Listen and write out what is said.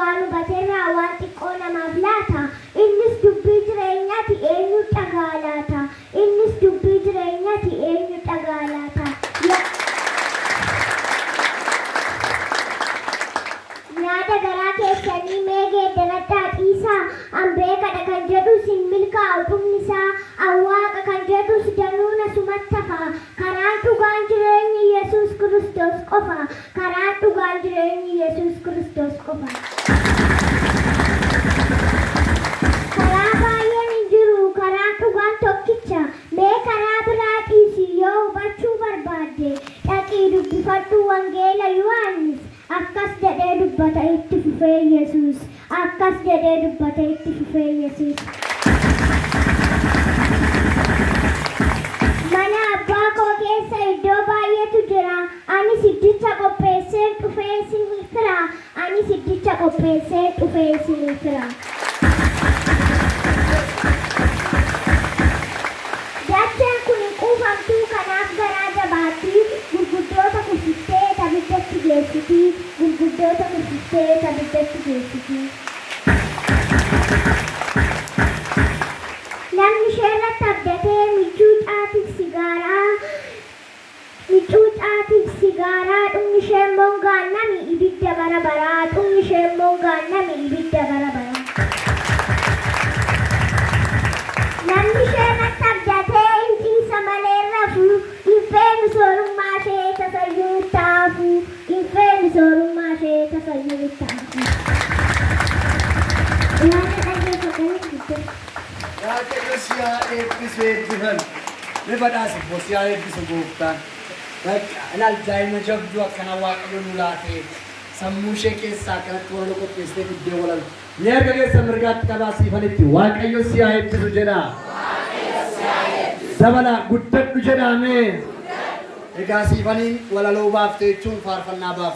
waan hubateerraa waan xiqqoo namaaf laata. Innis dubbii jireenyaati eenyu dhagaa laata. Innis dubbii jireenyaati eenyu dhagaa laata. Nyaata garaa keessanii mee geeddaradhaa dhiisaa. Anbeekadha kan jedhus hin milkaa'u dhumni isaa. Awwaaqa kan jedhus danuuna sumatti hafa. Karaan dhugaan jireenyi Yesuus Kiristoos qofa. Karaan dhugaan jireenyi Yesuus Kiristoos qofa. Karaa baay'een hin jiru. Karaan dhugaan tokkicha. Mee karaa biraa dhiisi yoo hubachuu barbaadde. Dhaqii dubbifadhu wangeela Yohaannis. Akkas jedhee dubbata itti fufee Yesuus. Akkas jedhee dubbata itti fufee Yesuus. Mana abbaa koo keessa iddoo baay'eetu jira. Ani siddicha qopheessee dhufee isinii fira. Ani siddicha qopheessee dhufee isinii fira. Dacheen kun hin quufamtuu kanaaf garaa jabaatti. Gurguddoota kuffistee abiddatti geessiti. Gurguddoota kuffistee abiddatti geessiti. Namni isheerratti abdatee michuu caatiif sigaaraa dhumni ishee mongaan nami ibidda bara baraa. Dhumni ishee mongaan nami ibidda bara baraa. Namni isheerratti abdatee hinxiisa malee rafu. Infeen soorummaa ishee tasayyuu taafu. Infeen soorummaa ishee tasayyuu taafu. Waaqayyo siyaa eebbisu eebbisan. Ni badhaasi immoo siyaa eebbisu gooftaan. Ilaal daa'ima jabduu akkana Waaqayyo nu laatee sammuu ishee keessaa kanatti walala qopheessitee fiddee walalu. Ni erga keessa mirgaatti qabaasiifanitti Waaqayyo siyaa eebbisu jedha. Dabala guddadhu jedhaame. Egaa siifaniin walaloo baaftee jechuun faarfannaa baafte.